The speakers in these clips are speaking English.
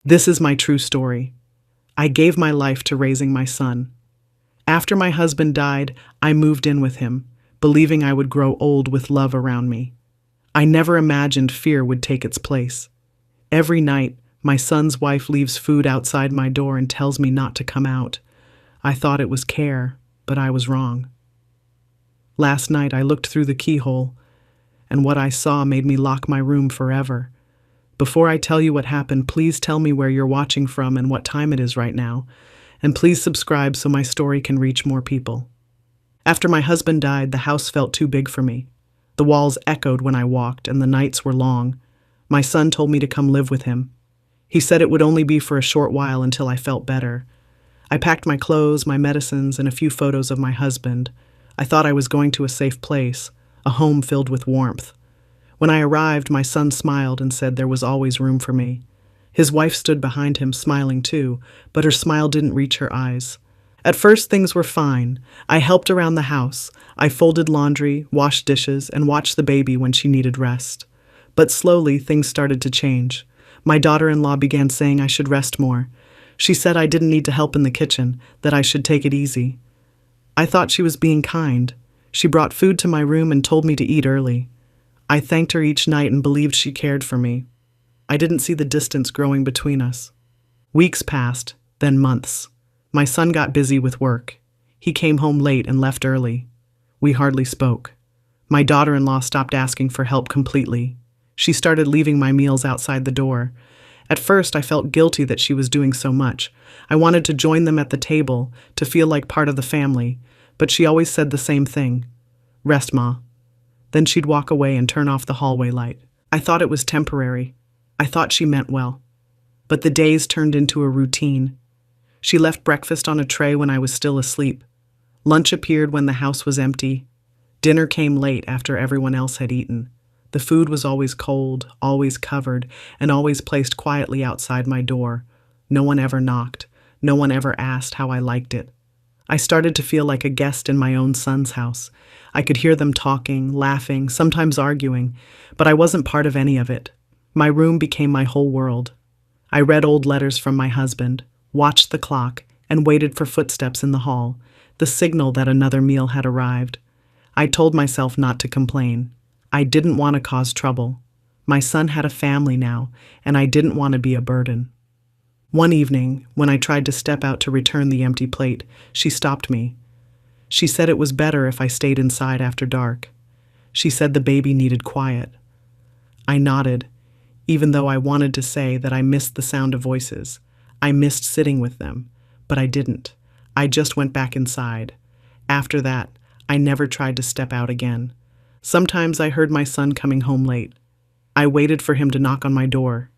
This is my true story. I gave my life to raising my son. After my husband died, I moved in with him, believing I would grow old with love around me. I never imagined fear would take its place. Every night, my son's wife leaves food outside my door and tells me not to come out. I thought it was care, but I was wrong. Last night I looked through the keyhole, and what I saw made me lock my room forever. Before I tell you what happened, please tell me where you're watching from and what time it is right now, and please subscribe so my story can reach more people. After my husband died, the house felt too big for me. The walls echoed when I walked, and the nights were long. My son told me to come live with him. He said it would only be for a short while until I felt better. I packed my clothes, my medicines, and a few photos of my husband. I thought I was going to a safe place, a home filled with warmth. When I arrived, my son smiled and said there was always room for me. His wife stood behind him, smiling too, but her smile didn't reach her eyes. At first, things were fine. I helped around the house. I folded laundry, washed dishes, and watched the baby when she needed rest. But slowly, things started to change. My daughter-in-law began saying I should rest more. She said I didn't need to help in the kitchen, that I should take it easy. I thought she was being kind. She brought food to my room and told me to eat early. I thanked her each night and believed she cared for me. I didn't see the distance growing between us. Weeks passed, then months. My son got busy with work. He came home late and left early. We hardly spoke. My daughter-in-law stopped asking for help completely. She started leaving my meals outside the door. At first, I felt guilty that she was doing so much. I wanted to join them at the table, to feel like part of the family, but she always said the same thing. Rest, Ma. Then she'd walk away and turn off the hallway light. I thought it was temporary. I thought she meant well. But the days turned into a routine. She left breakfast on a tray when I was still asleep. Lunch appeared when the house was empty. Dinner came late after everyone else had eaten. The food was always cold, always covered, and always placed quietly outside my door. No one ever knocked. No one ever asked how I liked it. I started to feel like a guest in my own son's house. I could hear them talking, laughing, sometimes arguing, but I wasn't part of any of it. My room became my whole world. I read old letters from my husband, watched the clock, and waited for footsteps in the hall, the signal that another meal had arrived. I told myself not to complain. I didn't want to cause trouble. My son had a family now, and I didn't want to be a burden. One evening, when I tried to step out to return the empty plate, she stopped me. She said it was better if I stayed inside after dark. She said the baby needed quiet. I nodded, even though I wanted to say that I missed the sound of voices. I missed sitting with them, but I didn't. I just went back inside. After that, I never tried to step out again. Sometimes I heard my son coming home late. I waited for him to knock on my door.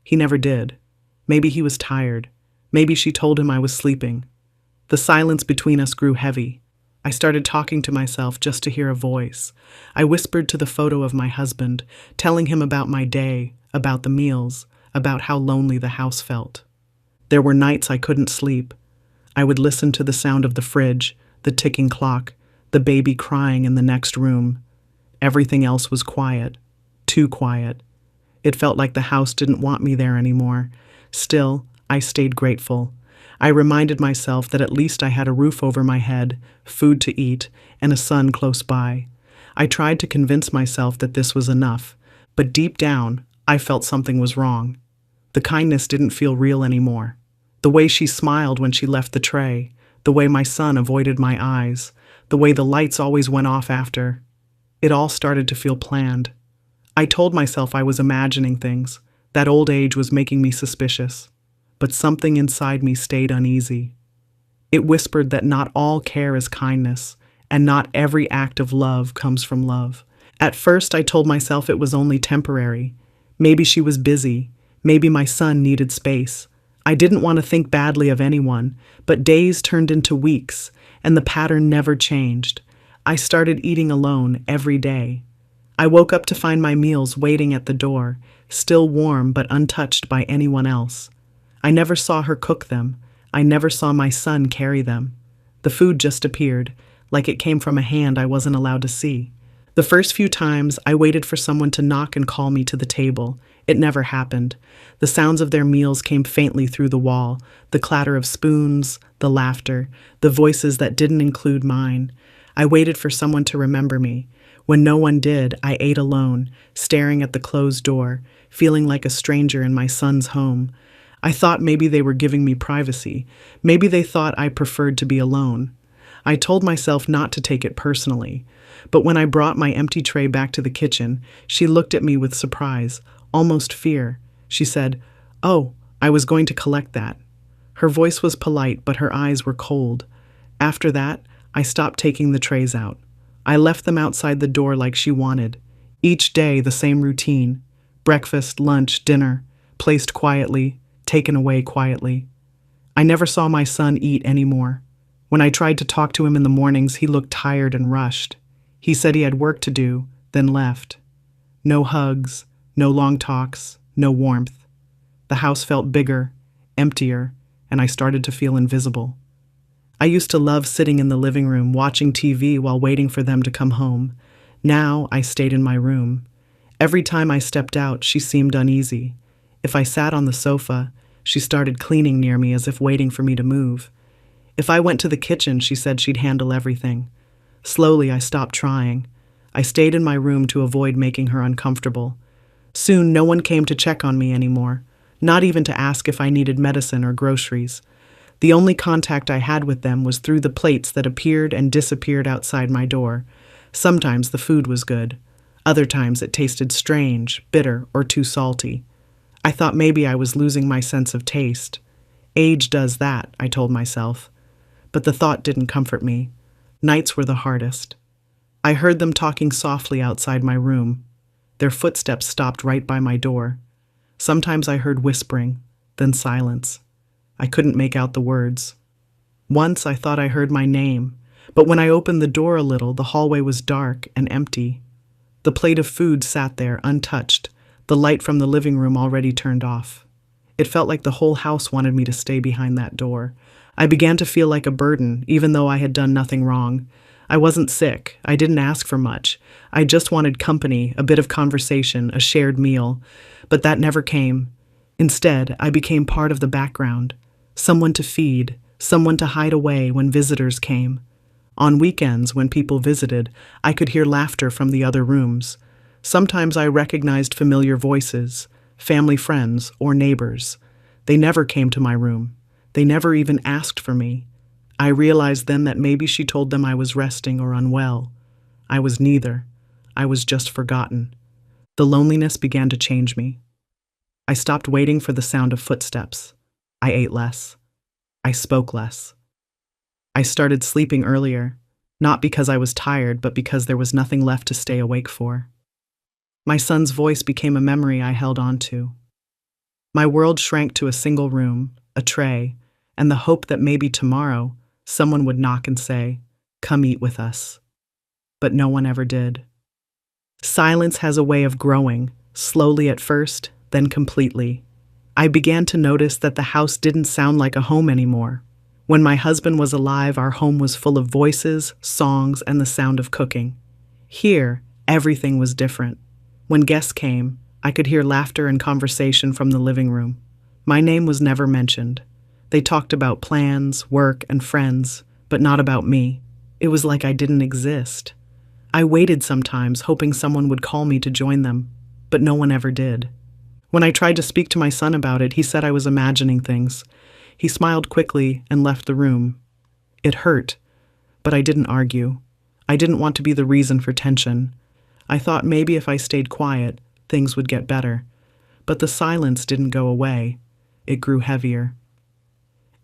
He never did. Maybe he was tired. Maybe she told him I was sleeping. The silence between us grew heavy. I started talking to myself just to hear a voice. I whispered to the photo of my husband, telling him about my day, about the meals, about how lonely the house felt. There were nights I couldn't sleep. I would listen to the sound of the fridge, the ticking clock, the baby crying in the next room. Everything else was quiet, too quiet. It felt like the house didn't want me there anymore. Still, I stayed grateful. I reminded myself that at least I had a roof over my head, food to eat, and a son close by. I tried to convince myself that this was enough, but deep down, I felt something was wrong. The kindness didn't feel real anymore. The way she smiled when she left the tray, the way my son avoided my eyes, the way the lights always went off after. It all started to feel planned. I told myself I was imagining things, that old age was making me suspicious. But something inside me stayed uneasy. It whispered that not all care is kindness, and not every act of love comes from love. At first, I told myself it was only temporary. Maybe she was busy. Maybe my son needed space. I didn't want to think badly of anyone, but days turned into weeks, and the pattern never changed. I started eating alone every day. I woke up to find my meals waiting at the door, still warm but untouched by anyone else. I never saw her cook them. I never saw my son carry them. The food just appeared, like it came from a hand I wasn't allowed to see. The first few times, I waited for someone to knock and call me to the table. It never happened. The sounds of their meals came faintly through the wall, the clatter of spoons, the laughter, the voices that didn't include mine. I waited for someone to remember me. When no one did, I ate alone, staring at the closed door, feeling like a stranger in my son's home. I thought maybe they were giving me privacy. Maybe they thought I preferred to be alone. I told myself not to take it personally. But when I brought my empty tray back to the kitchen, she looked at me with surprise, almost fear. She said, "Oh, I was going to collect that." Her voice was polite, but her eyes were cold. After that, I stopped taking the trays out. I left them outside the door like she wanted. Each day, the same routine. Breakfast, lunch, dinner, placed quietly, taken away quietly. I never saw my son eat anymore. When I tried to talk to him in the mornings, he looked tired and rushed. He said he had work to do, then left. No hugs, no long talks, no warmth. The house felt bigger, emptier, and I started to feel invisible. I used to love sitting in the living room watching TV while waiting for them to come home. Now I stayed in my room. Every time I stepped out, she seemed uneasy. If I sat on the sofa, she started cleaning near me as if waiting for me to move. If I went to the kitchen, she said she'd handle everything. Slowly, I stopped trying. I stayed in my room to avoid making her uncomfortable. Soon, no one came to check on me anymore, not even to ask if I needed medicine or groceries. The only contact I had with them was through the plates that appeared and disappeared outside my door. Sometimes the food was good. Other times it tasted strange, bitter, or too salty. I thought maybe I was losing my sense of taste. Age does that, I told myself. But the thought didn't comfort me. Nights were the hardest. I heard them talking softly outside my room. Their footsteps stopped right by my door. Sometimes I heard whispering, then silence. I couldn't make out the words. Once I thought I heard my name, but when I opened the door a little, the hallway was dark and empty. The plate of food sat there, untouched, the light from the living room already turned off. It felt like the whole house wanted me to stay behind that door. I began to feel like a burden, even though I had done nothing wrong. I wasn't sick. I didn't ask for much. I just wanted company, a bit of conversation, a shared meal. But that never came. Instead, I became part of the background. Someone to feed, someone to hide away when visitors came. On weekends, when people visited, I could hear laughter from the other rooms. Sometimes I recognized familiar voices, family friends, or neighbors. They never came to my room. They never even asked for me. I realized then that maybe she told them I was resting or unwell. I was neither. I was just forgotten. The loneliness began to change me. I stopped waiting for the sound of footsteps. I ate less. I spoke less. I started sleeping earlier, not because I was tired, but because there was nothing left to stay awake for. My son's voice became a memory I held on to. My world shrank to a single room, a tray, and the hope that maybe tomorrow someone would knock and say, "Come eat with us." But no one ever did. Silence has a way of growing, slowly at first, then completely. I began to notice that the house didn't sound like a home anymore. When my husband was alive, our home was full of voices, songs, and the sound of cooking. Here, everything was different. When guests came, I could hear laughter and conversation from the living room. My name was never mentioned. They talked about plans, work, and friends, but not about me. It was like I didn't exist. I waited sometimes, hoping someone would call me to join them, but no one ever did. When I tried to speak to my son about it, he said I was imagining things. He smiled quickly and left the room. It hurt, but I didn't argue. I didn't want to be the reason for tension. I thought maybe if I stayed quiet, things would get better. But the silence didn't go away. It grew heavier.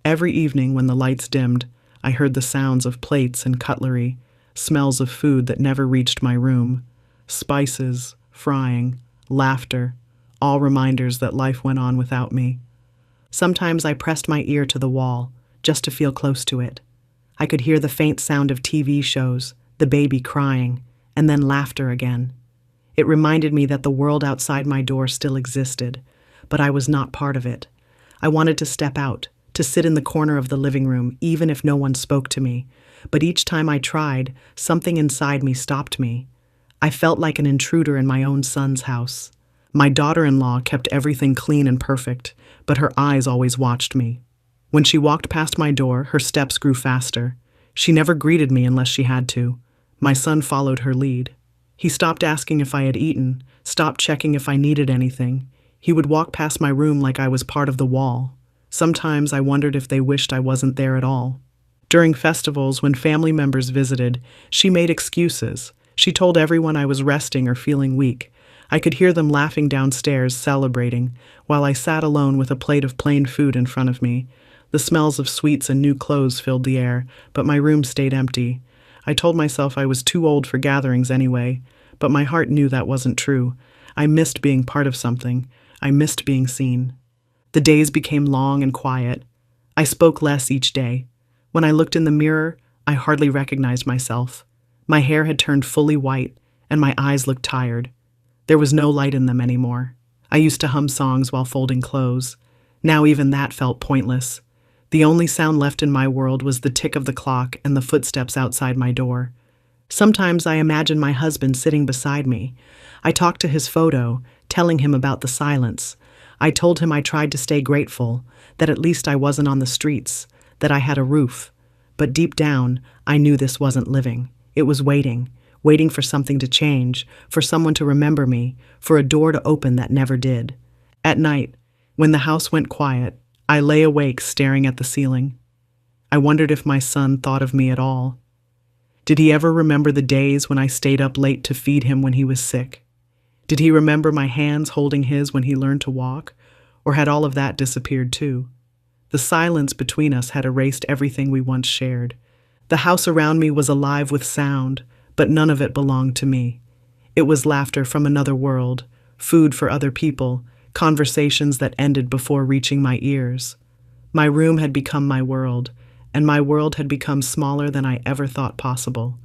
Every evening when the lights dimmed, I heard the sounds of plates and cutlery, smells of food that never reached my room, spices, frying, laughter, all reminders that life went on without me. Sometimes I pressed my ear to the wall, just to feel close to it. I could hear the faint sound of TV shows, the baby crying, and then laughter again. It reminded me that the world outside my door still existed, but I was not part of it. I wanted to step out, to sit in the corner of the living room, even if no one spoke to me. But each time I tried, something inside me stopped me. I felt like an intruder in my own son's house. My daughter-in-law kept everything clean and perfect, but her eyes always watched me. When she walked past my door, her steps grew faster. She never greeted me unless she had to. My son followed her lead. He stopped asking if I had eaten, stopped checking if I needed anything. He would walk past my room like I was part of the wall. Sometimes I wondered if they wished I wasn't there at all. During festivals, when family members visited, she made excuses. She told everyone I was resting or feeling weak. I could hear them laughing downstairs, celebrating, while I sat alone with a plate of plain food in front of me. The smells of sweets and new clothes filled the air, but my room stayed empty. I told myself I was too old for gatherings anyway, but my heart knew that wasn't true. I missed being part of something. I missed being seen. The days became long and quiet. I spoke less each day. When I looked in the mirror, I hardly recognized myself. My hair had turned fully white, and my eyes looked tired. There was no light in them anymore. I used to hum songs while folding clothes. Now even that felt pointless. The only sound left in my world was the tick of the clock and the footsteps outside my door. Sometimes I imagine my husband sitting beside me. I talked to his photo, telling him about the silence. I told him I tried to stay grateful, that at least I wasn't on the streets, that I had a roof. But deep down, I knew this wasn't living. It was waiting for something to change, for someone to remember me, for a door to open that never did. At night, when the house went quiet, I lay awake staring at the ceiling. I wondered if my son thought of me at all. Did he ever remember the days when I stayed up late to feed him when he was sick? Did he remember my hands holding his when he learned to walk? Or had all of that disappeared too? The silence between us had erased everything we once shared. The house around me was alive with sound, but none of it belonged to me. It was laughter from another world, food for other people, conversations that ended before reaching my ears. My room had become my world, and my world had become smaller than I ever thought possible.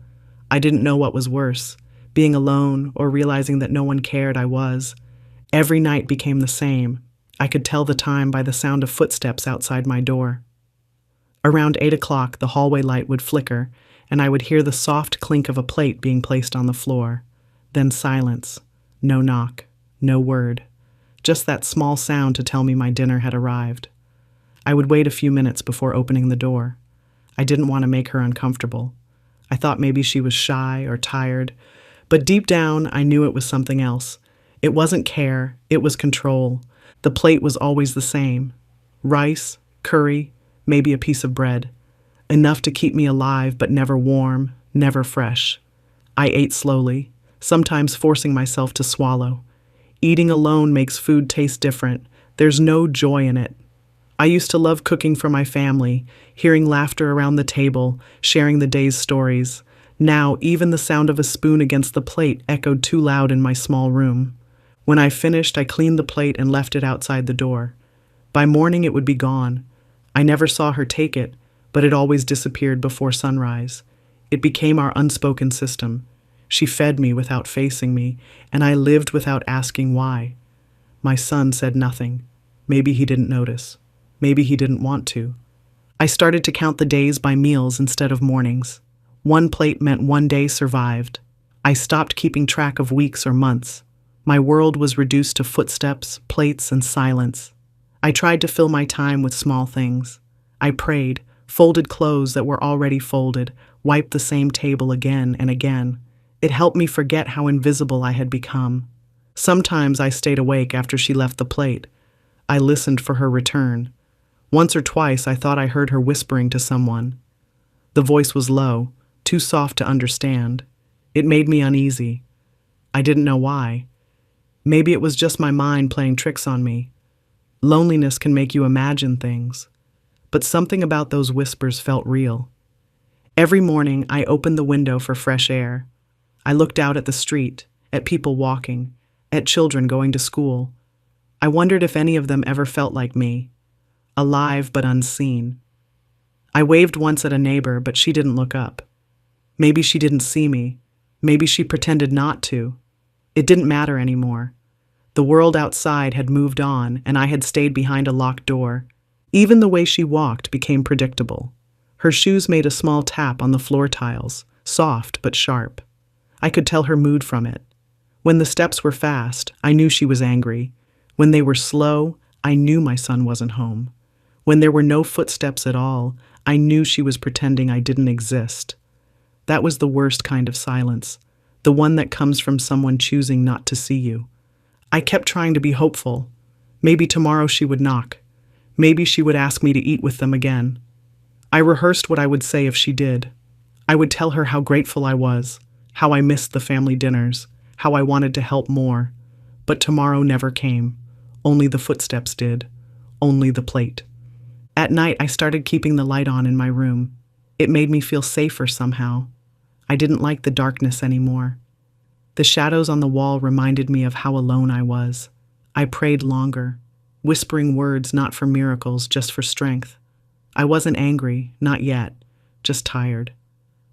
I didn't know what was worse, being alone or realizing that no one cared. I was. Every night became the same. I could tell the time by the sound of footsteps outside my door. Around 8 o'clock, the hallway light would flicker, and I would hear the soft clink of a plate being placed on the floor. Then silence. No knock. No word. Just that small sound to tell me my dinner had arrived. I would wait a few minutes before opening the door. I didn't want to make her uncomfortable. I thought maybe she was shy or tired, but deep down I knew it was something else. It wasn't care, it was control. The plate was always the same. Rice, curry, maybe a piece of bread. Enough to keep me alive, but never warm, never fresh. I ate slowly, sometimes forcing myself to swallow. Eating alone makes food taste different. There's no joy in it. I used to love cooking for my family, hearing laughter around the table, sharing the day's stories. Now, even the sound of a spoon against the plate echoed too loud in my small room. When I finished, I cleaned the plate and left it outside the door. By morning, it would be gone. I never saw her take it, but it always disappeared before sunrise. It became our unspoken system. She fed me without facing me, and I lived without asking why. My son said nothing. Maybe he didn't notice. Maybe he didn't want to. I started to count the days by meals instead of mornings. One plate meant one day survived. I stopped keeping track of weeks or months. My world was reduced to footsteps, plates, and silence. I tried to fill my time with small things. I prayed, folded clothes that were already folded, wiped the same table again and again. It helped me forget how invisible I had become. Sometimes I stayed awake after she left the plate. I listened for her return. Once or twice I thought I heard her whispering to someone. The voice was low, too soft to understand. It made me uneasy. I didn't know why. Maybe it was just my mind playing tricks on me. Loneliness can make you imagine things. But something about those whispers felt real. Every morning I opened the window for fresh air. I looked out at the street, at people walking, at children going to school. I wondered if any of them ever felt like me, alive but unseen. I waved once at a neighbor, but she didn't look up. Maybe she didn't see me. Maybe she pretended not to. It didn't matter anymore. The world outside had moved on, and I had stayed behind a locked door. Even the way she walked became predictable. Her shoes made a small tap on the floor tiles, soft but sharp. I could tell her mood from it. When the steps were fast, I knew she was angry. When they were slow, I knew my son wasn't home. When there were no footsteps at all, I knew she was pretending I didn't exist. That was the worst kind of silence, the one that comes from someone choosing not to see you. I kept trying to be hopeful. Maybe tomorrow she would knock. Maybe she would ask me to eat with them again. I rehearsed what I would say if she did. I would tell her how grateful I was, how I missed the family dinners, how I wanted to help more. But tomorrow never came. Only the footsteps did. Only the plate. At night, I started keeping the light on in my room. It made me feel safer somehow. I didn't like the darkness anymore. The shadows on the wall reminded me of how alone I was. I prayed longer, whispering words not for miracles, just for strength. I wasn't angry, not yet, just tired.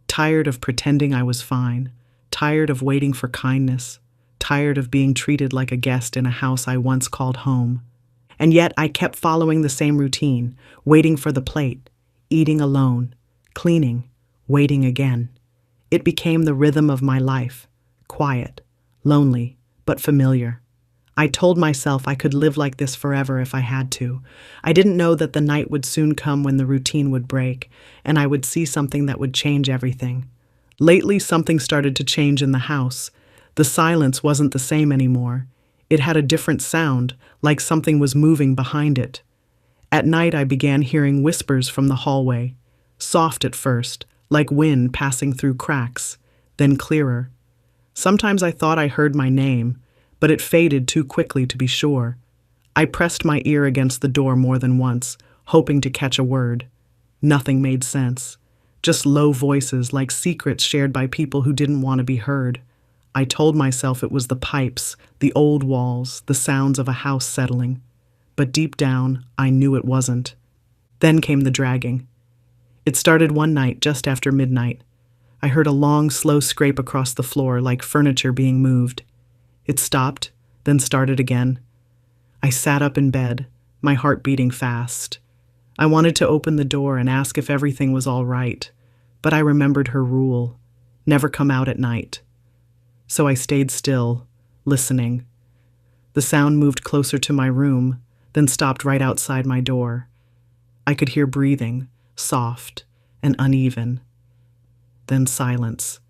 Tired of pretending I was fine, tired of waiting for kindness, tired of being treated like a guest in a house I once called home. And yet I kept following the same routine, waiting for the plate, eating alone, cleaning, waiting again. It became the rhythm of my life, quiet, lonely, but familiar. I told myself I could live like this forever if I had to. I didn't know that the night would soon come when the routine would break, and I would see something that would change everything. Lately, something started to change in the house. The silence wasn't the same anymore. It had a different sound, like something was moving behind it. At night, I began hearing whispers from the hallway, soft at first, like wind passing through cracks, then clearer. Sometimes I thought I heard my name, but it faded too quickly to be sure. I pressed my ear against the door more than once, hoping to catch a word. Nothing made sense. Just low voices like secrets shared by people who didn't want to be heard. I told myself it was the pipes, the old walls, the sounds of a house settling. But deep down, I knew it wasn't. Then came the dragging. It started one night just after midnight. I heard a long, slow scrape across the floor like furniture being moved. It stopped, then started again. I sat up in bed, my heart beating fast. I wanted to open the door and ask if everything was all right, but I remembered her rule, never come out at night. So I stayed still, listening. The sound moved closer to my room, then stopped right outside my door. I could hear breathing, soft and uneven. Then silence.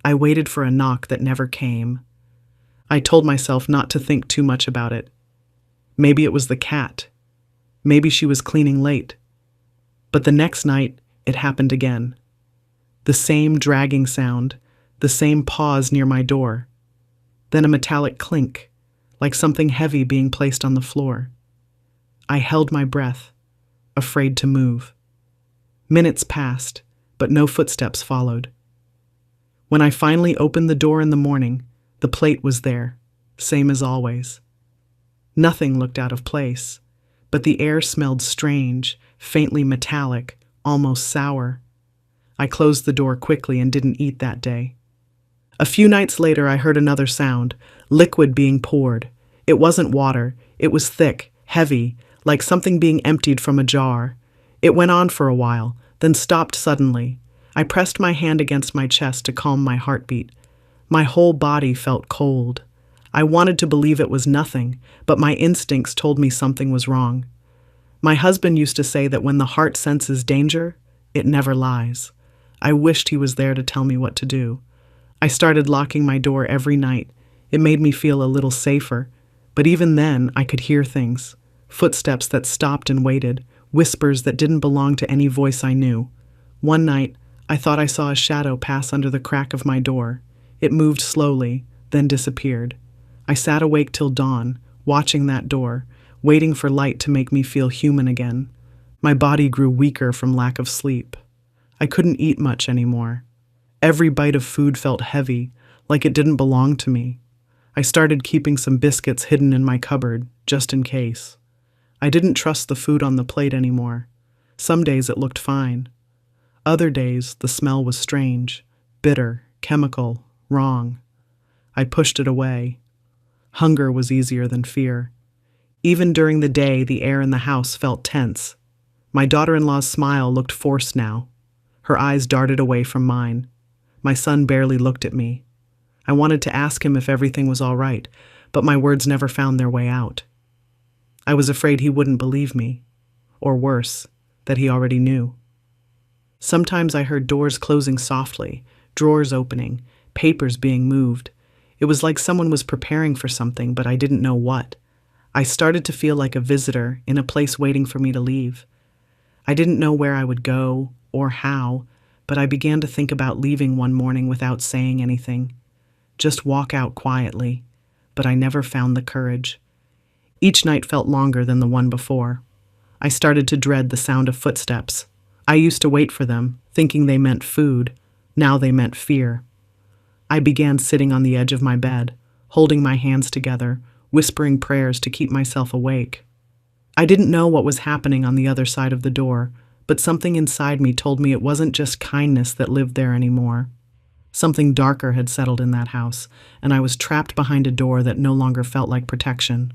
I waited for a knock that never came. I told myself not to think too much about it. Maybe it was the cat. Maybe she was cleaning late. But the next night, it happened again. The same dragging sound, the same pause near my door. Then a metallic clink, like something heavy being placed on the floor. I held my breath, afraid to move. Minutes passed, but no footsteps followed. When I finally opened the door in the morning, the plate was there, same as always. Nothing looked out of place, but the air smelled strange, faintly metallic, almost sour. I closed the door quickly and didn't eat that day. A few nights later, I heard another sound, liquid being poured. It wasn't water. It was thick, heavy, like something being emptied from a jar. It went on for a while, then stopped suddenly. I pressed my hand against my chest to calm my heartbeat. My whole body felt cold. I wanted to believe it was nothing, but my instincts told me something was wrong. My husband used to say that when the heart senses danger, it never lies. I wished he was there to tell me what to do. I started locking my door every night. It made me feel a little safer, but even then I could hear things. Footsteps that stopped and waited, whispers that didn't belong to any voice I knew. One night, I thought I saw a shadow pass under the crack of my door. It moved slowly, then disappeared. I sat awake till dawn, watching that door, waiting for light to make me feel human again. My body grew weaker from lack of sleep. I couldn't eat much anymore. Every bite of food felt heavy, like it didn't belong to me. I started keeping some biscuits hidden in my cupboard, just in case. I didn't trust the food on the plate anymore. Some days it looked fine. Other days, the smell was strange, bitter, chemical, wrong. I pushed it away. Hunger was easier than fear. Even during the day, the air in the house felt tense. My daughter-in-law's smile looked forced now. Her eyes darted away from mine. My son barely looked at me. I wanted to ask him if everything was all right, but my words never found their way out. I was afraid he wouldn't believe me, or worse, that he already knew. Sometimes I heard doors closing softly, drawers opening, papers being moved. It was like someone was preparing for something, but I didn't know what. I started to feel like a visitor in a place waiting for me to leave. I didn't know where I would go or how, but I began to think about leaving one morning without saying anything. Just walk out quietly, but I never found the courage. Each night felt longer than the one before. I started to dread the sound of footsteps. I used to wait for them, thinking they meant food. Now they meant fear. I began sitting on the edge of my bed, holding my hands together, whispering prayers to keep myself awake. I didn't know what was happening on the other side of the door, but something inside me told me it wasn't just kindness that lived there anymore. Something darker had settled in that house, and I was trapped behind a door that no longer felt like protection.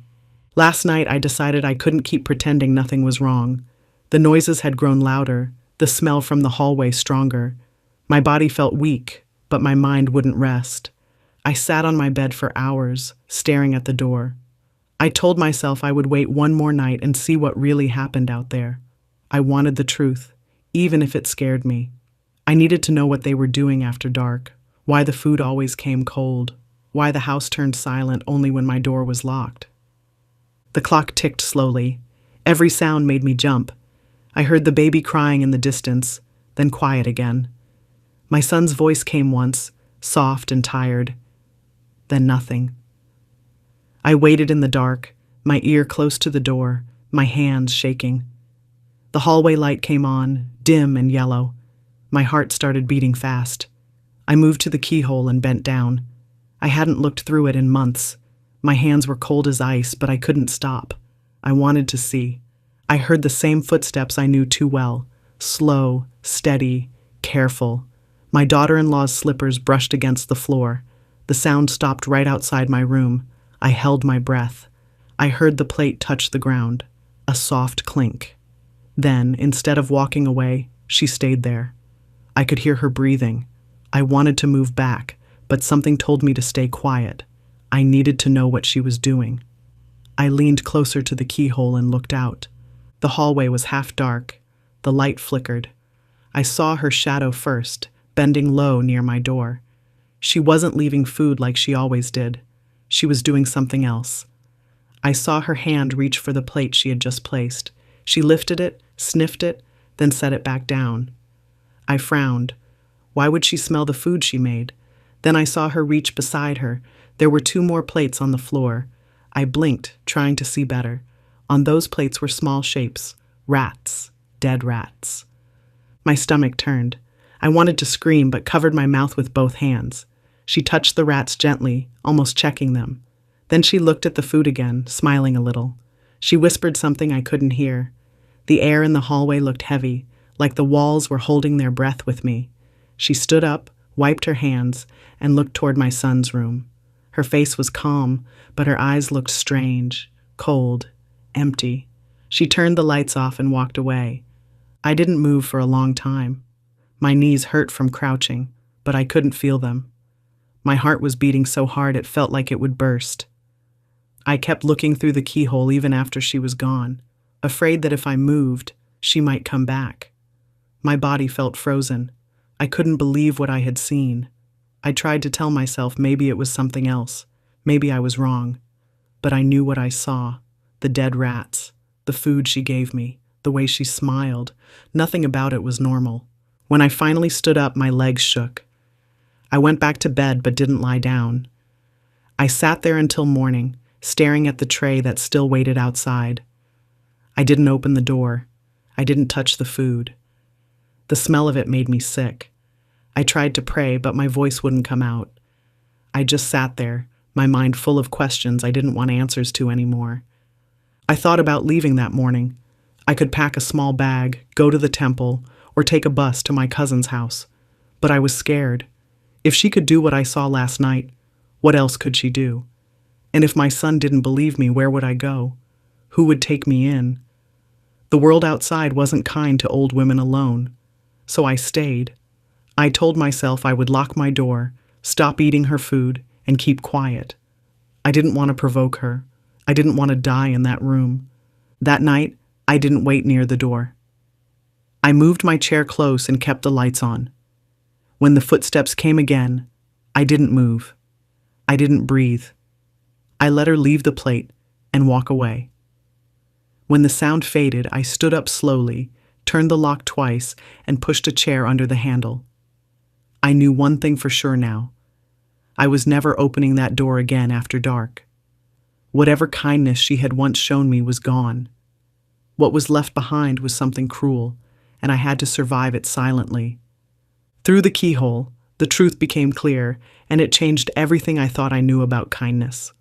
Last night I decided I couldn't keep pretending nothing was wrong. The noises had grown louder, the smell from the hallway stronger. My body felt weak, but my mind wouldn't rest. I sat on my bed for hours, staring at the door. I told myself I would wait one more night and see what really happened out there. I wanted the truth, even if it scared me. I needed to know what they were doing after dark, why the food always came cold, why the house turned silent only when my door was locked. The clock ticked slowly. Every sound made me jump. I heard the baby crying in the distance, then quiet again. My son's voice came once, soft and tired, then nothing. I waited in the dark, my ear close to the door, my hands shaking. The hallway light came on, dim and yellow. My heart started beating fast. I moved to the keyhole and bent down. I hadn't looked through it in months. My hands were cold as ice, but I couldn't stop. I wanted to see. I heard the same footsteps I knew too well, slow, steady, careful. My daughter-in-law's slippers brushed against the floor. The sound stopped right outside my room. I held my breath. I heard the plate touch the ground, a soft clink. Then, instead of walking away, she stayed there. I could hear her breathing. I wanted to move back, but something told me to stay quiet. I needed to know what she was doing. I leaned closer to the keyhole and looked out. The hallway was half dark. The light flickered. I saw her shadow first, bending low near my door. She wasn't leaving food like she always did. She was doing something else. I saw her hand reach for the plate she had just placed. She lifted it, sniffed it, then set it back down. I frowned. Why would she smell the food she made? Then I saw her reach beside her. There were 2 more plates on the floor. I blinked, trying to see better. On those plates were small shapes. Rats. Dead rats. My stomach turned. I wanted to scream, but covered my mouth with both hands. She touched the rats gently, almost checking them. Then she looked at the food again, smiling a little. She whispered something I couldn't hear. The air in the hallway looked heavy, like the walls were holding their breath with me. She stood up, wiped her hands, and looked toward my son's room. Her face was calm, but her eyes looked strange, cold, empty. She turned the lights off and walked away. I didn't move for a long time. My knees hurt from crouching, but I couldn't feel them. My heart was beating so hard it felt like it would burst. I kept looking through the keyhole even after she was gone, afraid that if I moved, she might come back. My body felt frozen. I couldn't believe what I had seen. I tried to tell myself maybe it was something else. Maybe I was wrong. But I knew what I saw. The dead rats. The food she gave me. The way she smiled. Nothing about it was normal. When I finally stood up, my legs shook. I went back to bed but didn't lie down. I sat there until morning, staring at the tray that still waited outside. I didn't open the door. I didn't touch the food. The smell of it made me sick. I tried to pray, but my voice wouldn't come out. I just sat there, my mind full of questions I didn't want answers to anymore. I thought about leaving that morning. I could pack a small bag, go to the temple, or take a bus to my cousin's house. But I was scared. If she could do what I saw last night, what else could she do? And if my son didn't believe me, where would I go? Who would take me in? The world outside wasn't kind to old women alone. So I stayed. I told myself I would lock my door, stop eating her food, and keep quiet. I didn't want to provoke her. I didn't want to die in that room. That night, I didn't wait near the door. I moved my chair close and kept the lights on. When the footsteps came again, I didn't move. I didn't breathe. I let her leave the plate and walk away. When the sound faded, I stood up slowly, turned the lock twice, and pushed a chair under the handle. I knew one thing for sure now. I was never opening that door again after dark. Whatever kindness she had once shown me was gone. What was left behind was something cruel, and I had to survive it silently. Through the keyhole, the truth became clear, and it changed everything I thought I knew about kindness.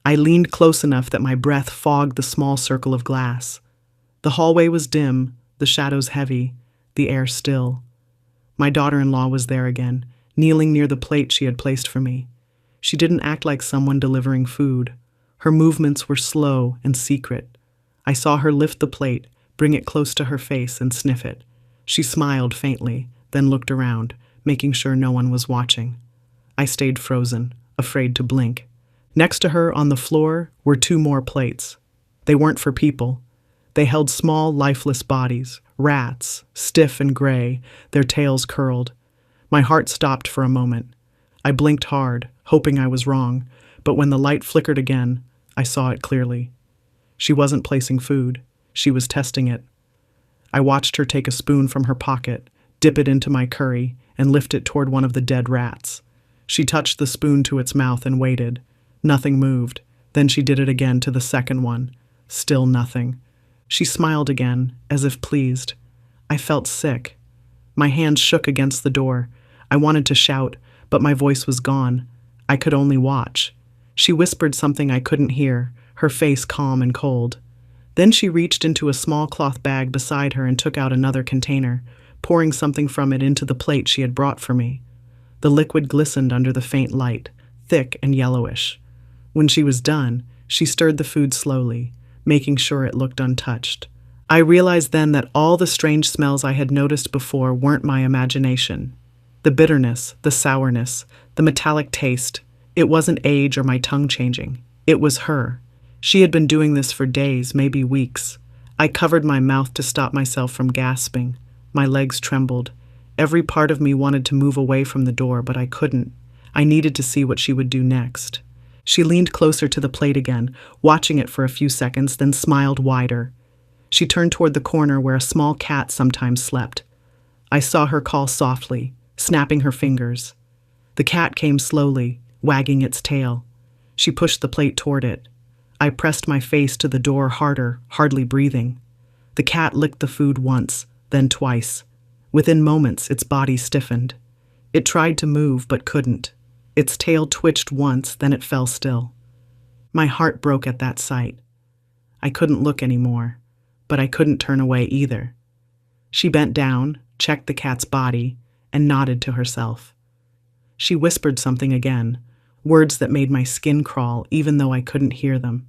I leaned close enough that my breath fogged the small circle of glass. The hallway was dim, the shadows heavy, the air still. My daughter-in-law was there again, kneeling near the plate she had placed for me. She didn't act like someone delivering food. Her movements were slow and secret. I saw her lift the plate, bring it close to her face, and sniff it. She smiled faintly, then looked around, making sure no one was watching. I stayed frozen, afraid to blink. Next to her on the floor were 2 more plates. They weren't for people. They held small, lifeless bodies, rats, stiff and gray, their tails curled. My heart stopped for a moment. I blinked hard, hoping I was wrong, but when the light flickered again, I saw it clearly. She wasn't placing food. She was testing it. I watched her take a spoon from her pocket, dip it into my curry, and lift it toward one of the dead rats. She touched the spoon to its mouth and waited. Nothing moved. Then she did it again to the second one. Still nothing. She smiled again, as if pleased. I felt sick. My hands shook against the door. I wanted to shout, but my voice was gone. I could only watch. She whispered something I couldn't hear, her face calm and cold. Then she reached into a small cloth bag beside her and took out another container, pouring something from it into the plate she had brought for me. The liquid glistened under the faint light, thick and yellowish. When she was done, she stirred the food slowly, making sure it looked untouched. I realized then that all the strange smells I had noticed before weren't my imagination. The bitterness, the sourness, the metallic taste, it wasn't age or my tongue changing. It was her. She had been doing this for days, maybe weeks. I covered my mouth to stop myself from gasping. My legs trembled. Every part of me wanted to move away from the door, but I couldn't. I needed to see what she would do next. She leaned closer to the plate again, watching it for a few seconds, then smiled wider. She turned toward the corner where a small cat sometimes slept. I saw her call softly, snapping her fingers. The cat came slowly, wagging its tail. She pushed the plate toward it. I pressed my face to the door harder, hardly breathing. The cat licked the food once, then twice. Within moments, its body stiffened. It tried to move, but couldn't. Its tail twitched once, then it fell still. My heart broke at that sight. I couldn't look anymore, but I couldn't turn away either. She bent down, checked the cat's body, and nodded to herself. She whispered something again, words that made my skin crawl even though I couldn't hear them.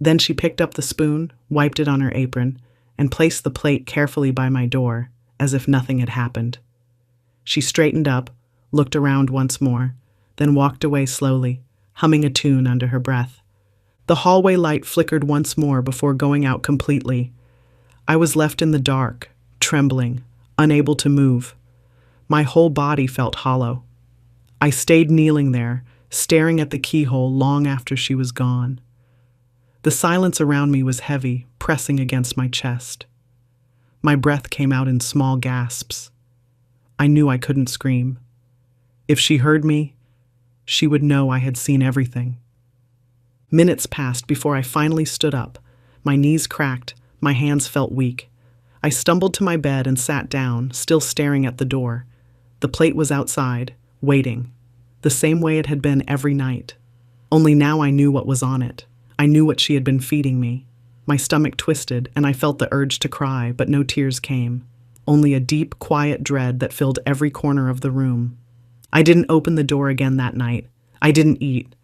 Then she picked up the spoon, wiped it on her apron, and placed the plate carefully by my door, as if nothing had happened. She straightened up, looked around once more, then walked away slowly, humming a tune under her breath. The hallway light flickered once more before going out completely. I was left in the dark, trembling, unable to move. My whole body felt hollow. I stayed kneeling there, staring at the keyhole long after she was gone. The silence around me was heavy, pressing against my chest. My breath came out in small gasps. I knew I couldn't scream. If she heard me, she would know I had seen everything. Minutes passed before I finally stood up. My knees cracked, my hands felt weak. I stumbled to my bed and sat down, still staring at the door. The plate was outside, waiting, the same way it had been every night. Only now I knew what was on it. I knew what she had been feeding me. My stomach twisted, and I felt the urge to cry, but no tears came. Only a deep, quiet dread that filled every corner of the room. I didn't open the door again that night. I didn't eat.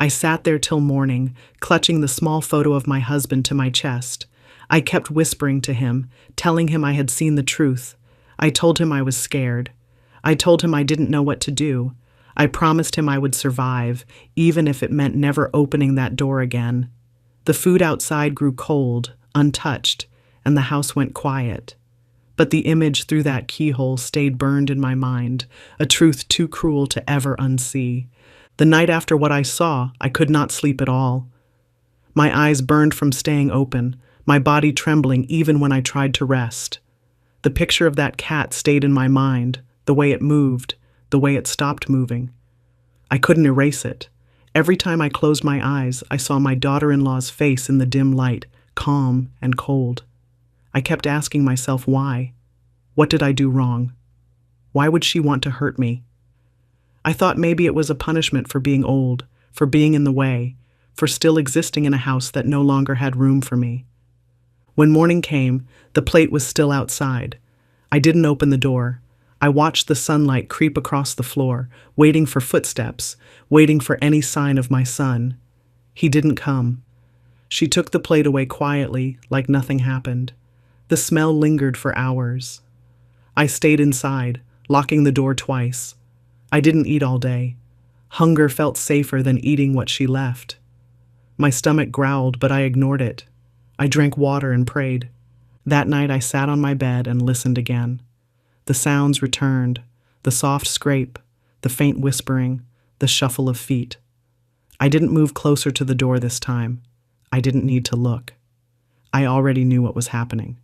I sat there till morning, clutching the small photo of my husband to my chest. I kept whispering to him, telling him I had seen the truth. I told him I was scared. I told him I didn't know what to do. I promised him I would survive, even if it meant never opening that door again. The food outside grew cold, untouched, and the house went quiet. But the image through that keyhole stayed burned in my mind, a truth too cruel to ever unsee. The night after what I saw, I could not sleep at all. My eyes burned from staying open, my body trembling even when I tried to rest. The picture of that cat stayed in my mind, the way it moved, the way it stopped moving. I couldn't erase it. Every time I closed my eyes, I saw my daughter-in-law's face in the dim light, calm and cold. I kept asking myself why. What did I do wrong? Why would she want to hurt me? I thought maybe it was a punishment for being old, for being in the way, for still existing in a house that no longer had room for me. When morning came, the plate was still outside. I didn't open the door. I watched the sunlight creep across the floor, waiting for footsteps, waiting for any sign of my son. He didn't come. She took the plate away quietly, like nothing happened. The smell lingered for hours. I stayed inside, locking the door twice. I didn't eat all day. Hunger felt safer than eating what she left. My stomach growled, but I ignored it. I drank water and prayed. That night I sat on my bed and listened again. The sounds returned, the soft scrape, the faint whispering, the shuffle of feet. I didn't move closer to the door this time. I didn't need to look. I already knew what was happening.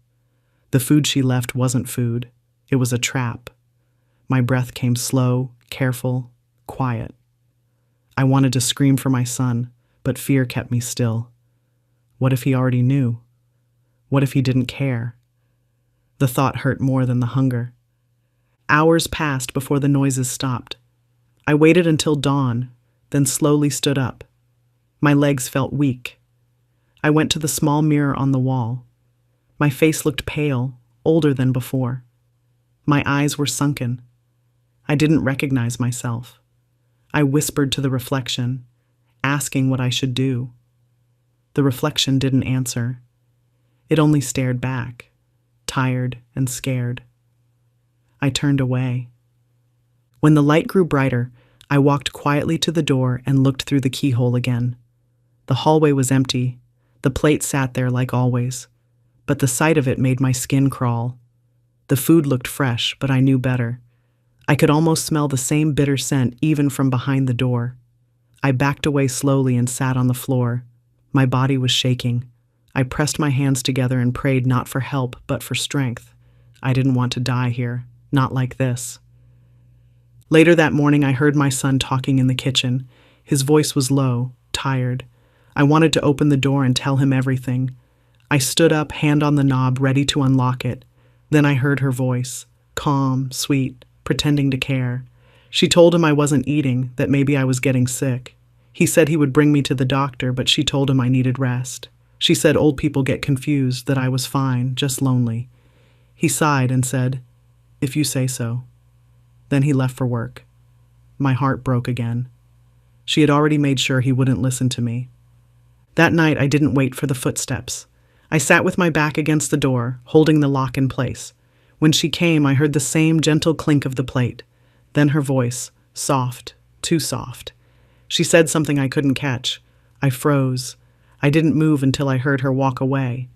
The food she left wasn't food. It was a trap. My breath came slow, careful, quiet. I wanted to scream for my son, but fear kept me still. What if he already knew? What if he didn't care? The thought hurt more than the hunger. Hours passed before the noises stopped. I waited until dawn, then slowly stood up. My legs felt weak. I went to the small mirror on the wall. My face looked pale, older than before. My eyes were sunken. I didn't recognize myself. I whispered to the reflection, asking what I should do. The reflection didn't answer. It only stared back, tired and scared. I turned away. When the light grew brighter, I walked quietly to the door and looked through the keyhole again. The hallway was empty. The plate sat there like always, but the sight of it made my skin crawl. The food looked fresh, but I knew better. I could almost smell the same bitter scent even from behind the door. I backed away slowly and sat on the floor. My body was shaking. I pressed my hands together and prayed not for help, but for strength. I didn't want to die here. Not like this. Later that morning, I heard my son talking in the kitchen. His voice was low, tired. I wanted to open the door and tell him everything. I stood up, hand on the knob, ready to unlock it. Then I heard her voice, calm, sweet, pretending to care. She told him I wasn't eating, that maybe I was getting sick. He said he would bring me to the doctor, but she told him I needed rest. She said old people get confused, that I was fine, just lonely. He sighed and said, "If you say so." Then he left for work. My heart broke again. She had already made sure he wouldn't listen to me. That night, I didn't wait for the footsteps. I sat with my back against the door, holding the lock in place. When she came, I heard the same gentle clink of the plate. Then her voice, soft, too soft. She said something I couldn't catch. I froze. I didn't move until I heard her walk away.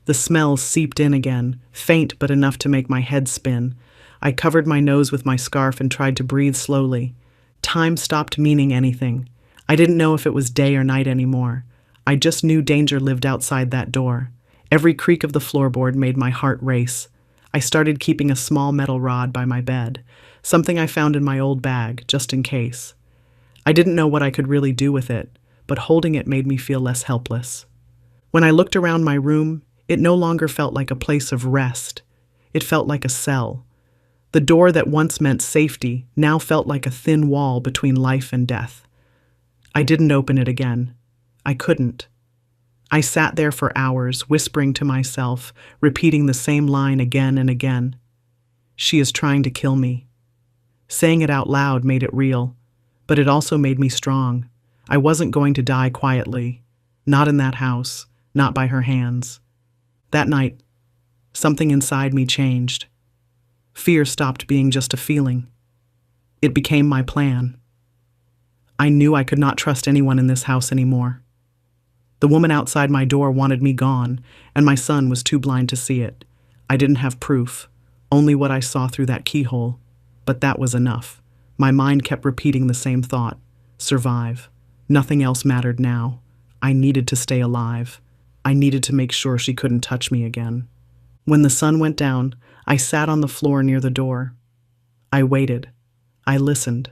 The smell seeped in again, faint but enough to make my head spin. I covered my nose with my scarf and tried to breathe slowly. Time stopped meaning anything. I didn't know if it was day or night anymore. I just knew danger lived outside that door. Every creak of the floorboard made my heart race. I started keeping a small metal rod by my bed, something I found in my old bag, just in case. I didn't know what I could really do with it, but holding it made me feel less helpless. When I looked around my room, it no longer felt like a place of rest. It felt like a cell. The door that once meant safety now felt like a thin wall between life and death. I didn't open it again. I couldn't. I sat there for hours, whispering to myself, repeating the same line again and again. She is trying to kill me. Saying it out loud made it real, but it also made me strong. I wasn't going to die quietly. Not in that house, not by her hands. That night, something inside me changed. Fear stopped being just a feeling. It became my plan. I knew I could not trust anyone in this house anymore. The woman outside my door wanted me gone, and my son was too blind to see it. I didn't have proof, only what I saw through that keyhole. But that was enough. My mind kept repeating the same thought: survive. Nothing else mattered now. I needed to stay alive. I needed to make sure she couldn't touch me again. When the sun went down, I sat on the floor near the door. I waited. I listened.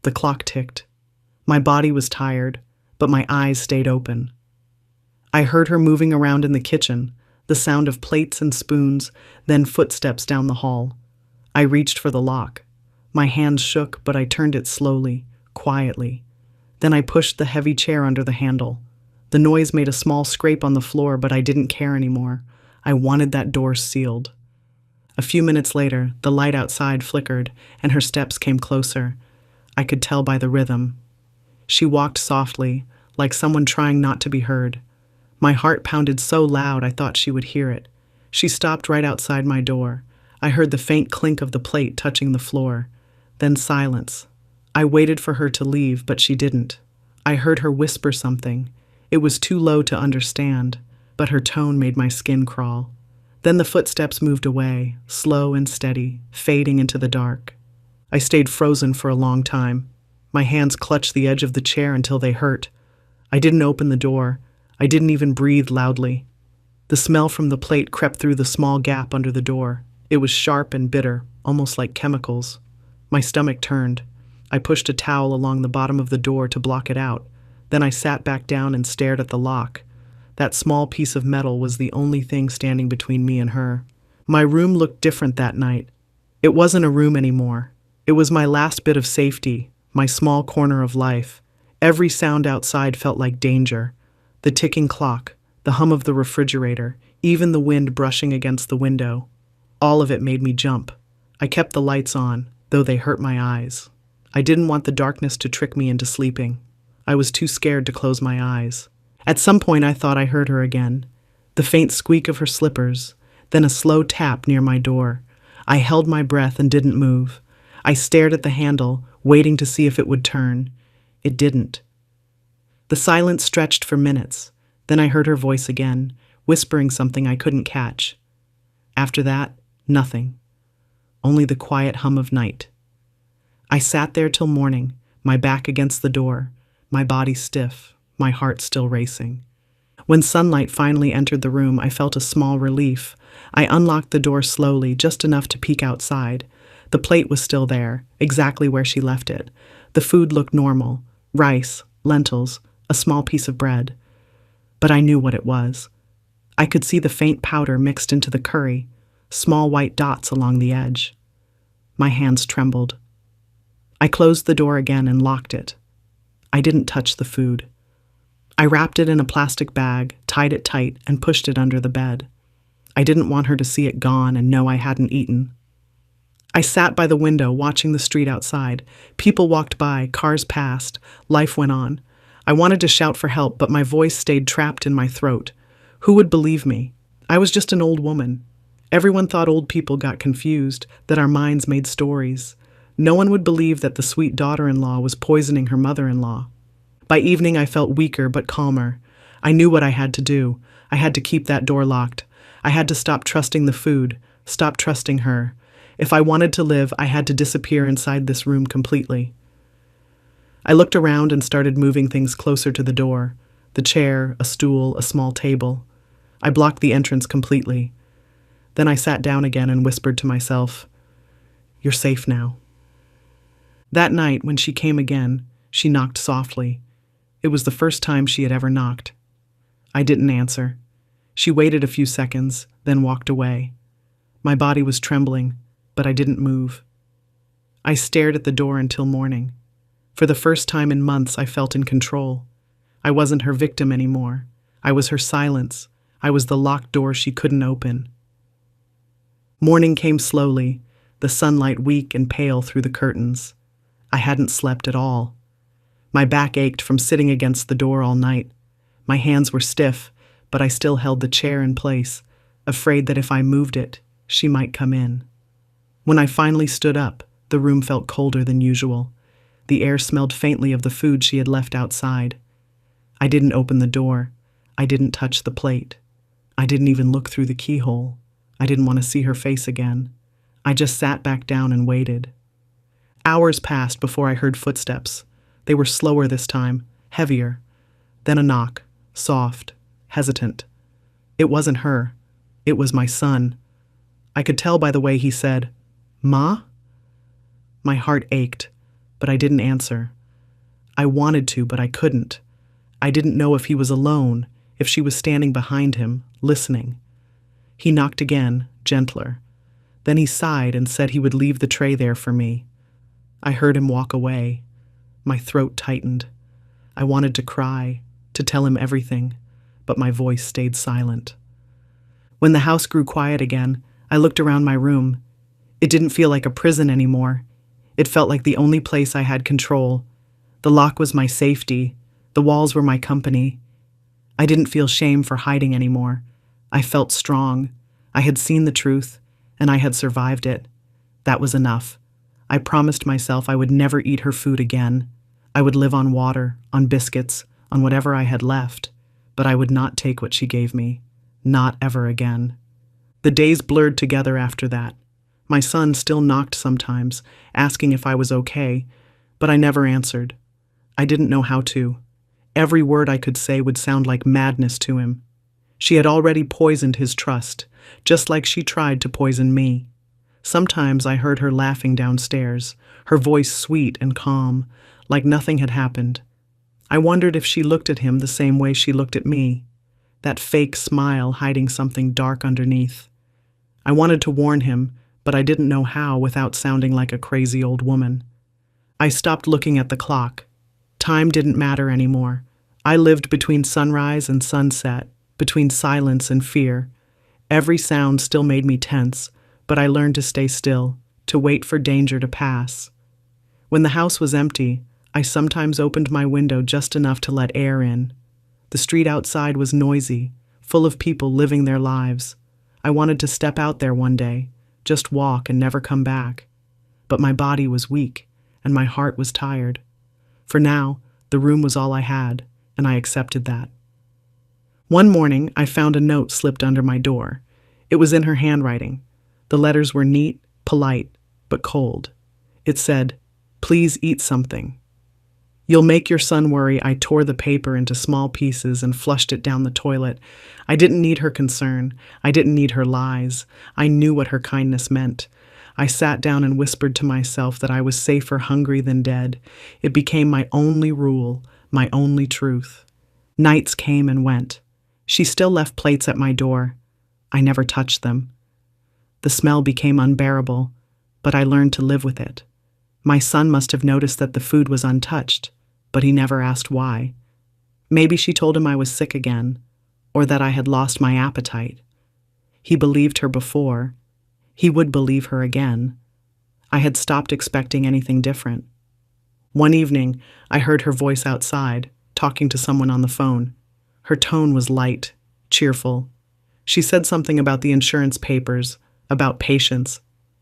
The clock ticked. My body was tired, but my eyes stayed open. I heard her moving around in the kitchen, the sound of plates and spoons, then footsteps down the hall. I reached for the lock. My hands shook, but I turned it slowly, quietly. Then I pushed the heavy chair under the handle. The noise made a small scrape on the floor, but I didn't care anymore. I wanted that door sealed. A few minutes later, the light outside flickered, and her steps came closer. I could tell by the rhythm. She walked softly, like someone trying not to be heard. My heart pounded so loud I thought she would hear it. She stopped right outside my door. I heard the faint clink of the plate touching the floor. Then silence. I waited for her to leave, but she didn't. I heard her whisper something. It was too low to understand, but her tone made my skin crawl. Then the footsteps moved away, slow and steady, fading into the dark. I stayed frozen for a long time. My hands clutched the edge of the chair until they hurt. I didn't open the door. I didn't even breathe loudly. The smell from the plate crept through the small gap under the door. It was sharp and bitter, almost like chemicals. My stomach turned. I pushed a towel along the bottom of the door to block it out. Then I sat back down and stared at the lock. That small piece of metal was the only thing standing between me and her. My room looked different that night. It wasn't a room anymore. It was my last bit of safety, my small corner of life. Every sound outside felt like danger. The ticking clock, the hum of the refrigerator, even the wind brushing against the window. All of it made me jump. I kept the lights on, though they hurt my eyes. I didn't want the darkness to trick me into sleeping. I was too scared to close my eyes. At some point I thought I heard her again. The faint squeak of her slippers, then a slow tap near my door. I held my breath and didn't move. I stared at the handle, waiting to see if it would turn. It didn't. The silence stretched for minutes. Then I heard her voice again, whispering something I couldn't catch. After that, nothing. Only the quiet hum of night. I sat there till morning, my back against the door, my body stiff, my heart still racing. When sunlight finally entered the room, I felt a small relief. I unlocked the door slowly, just enough to peek outside. The plate was still there, exactly where she left it. The food looked normal: rice, lentils, a small piece of bread. But I knew what it was. I could see the faint powder mixed into the curry, small white dots along the edge. My hands trembled. I closed the door again and locked it. I didn't touch the food. I wrapped it in a plastic bag, tied it tight, and pushed it under the bed. I didn't want her to see it gone and know I hadn't eaten. I sat by the window watching the street outside. People walked by, cars passed, life went on. I wanted to shout for help, but my voice stayed trapped in my throat. Who would believe me? I was just an old woman. Everyone thought old people got confused, that our minds made stories. No one would believe that the sweet daughter-in-law was poisoning her mother-in-law. By evening, I felt weaker but calmer. I knew what I had to do. I had to keep that door locked. I had to stop trusting the food, stop trusting her. If I wanted to live, I had to disappear inside this room completely. I looked around and started moving things closer to the door. The chair, a stool, a small table. I blocked the entrance completely. Then I sat down again and whispered to myself, "You're safe now." That night, when she came again, she knocked softly. It was the first time she had ever knocked. I didn't answer. She waited a few seconds, then walked away. My body was trembling, but I didn't move. I stared at the door until morning. For the first time in months, I felt in control. I wasn't her victim anymore. I was her silence. I was the locked door she couldn't open. Morning came slowly, the sunlight weak and pale through the curtains. I hadn't slept at all. My back ached from sitting against the door all night. My hands were stiff, but I still held the chair in place, afraid that if I moved it, she might come in. When I finally stood up, the room felt colder than usual. The air smelled faintly of the food she had left outside. I didn't open the door. I didn't touch the plate. I didn't even look through the keyhole. I didn't want to see her face again. I just sat back down and waited. Hours passed before I heard footsteps. They were slower this time, heavier. Then a knock, soft, hesitant. It wasn't her. It was my son. I could tell by the way he said, "Ma?" My heart ached, but I didn't answer. I wanted to, but I couldn't. I didn't know if he was alone, if she was standing behind him, listening. He knocked again, gentler. Then he sighed and said he would leave the tray there for me. I heard him walk away. My throat tightened. I wanted to cry, to tell him everything, but my voice stayed silent. When the house grew quiet again, I looked around my room. It didn't feel like a prison anymore. It felt like the only place I had control. The lock was my safety. The walls were my company. I didn't feel shame for hiding anymore. I felt strong. I had seen the truth, and I had survived it. That was enough. I promised myself I would never eat her food again. I would live on water, on biscuits, on whatever I had left, but I would not take what she gave me. Not ever again. The days blurred together after that. My son still knocked sometimes, asking if I was okay, but I never answered. I didn't know how to. Every word I could say would sound like madness to him. She had already poisoned his trust, just like she tried to poison me. Sometimes I heard her laughing downstairs, her voice sweet and calm, like nothing had happened. I wondered if she looked at him the same way she looked at me, that fake smile hiding something dark underneath. I wanted to warn him, but I didn't know how without sounding like a crazy old woman. I stopped looking at the clock. Time didn't matter anymore. I lived between sunrise and sunset, between silence and fear. Every sound still made me tense, but I learned to stay still, to wait for danger to pass. When the house was empty, I sometimes opened my window just enough to let air in. The street outside was noisy, full of people living their lives. I wanted to step out there one day, just walk and never come back. But my body was weak, and my heart was tired. For now, the room was all I had, and I accepted that. One morning, I found a note slipped under my door. It was in her handwriting. The letters were neat, polite, but cold. It said, "Please eat something." "You'll make your son worry." I tore the paper into small pieces and flushed it down the toilet. I didn't need her concern. I didn't need her lies. I knew what her kindness meant. I sat down and whispered to myself that I was safer hungry than dead. It became my only rule, my only truth. Nights came and went. She still left plates at my door. I never touched them. The smell became unbearable, but I learned to live with it. My son must have noticed that the food was untouched, but he never asked why. Maybe she told him I was sick again, or that I had lost my appetite. He believed her before. He would believe her again. I had stopped expecting anything different. One evening, I heard her voice outside, talking to someone on the phone. Her tone was light, cheerful. She said something about the insurance papers, about patience.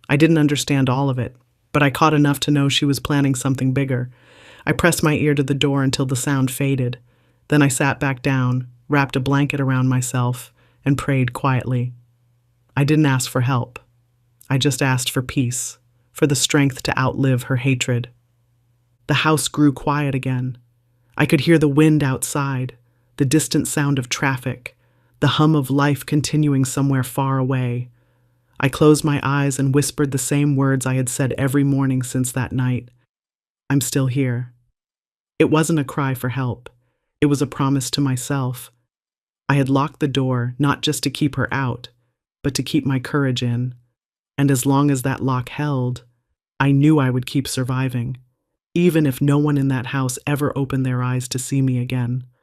I didn't understand all of it, but I caught enough to know she was planning something bigger. I pressed my ear to the door until the sound faded. Then I sat back down, wrapped a blanket around myself, and prayed quietly. I didn't ask for help. I just asked for peace, for the strength to outlive her hatred. The house grew quiet again. I could hear the wind outside, the distant sound of traffic, the hum of life continuing somewhere far away. I closed my eyes and whispered the same words I had said every morning since that night. I'm still here. It wasn't a cry for help. It was a promise to myself. I had locked the door not just to keep her out, but to keep my courage in. And as long as that lock held, I knew I would keep surviving, even if no one in that house ever opened their eyes to see me again.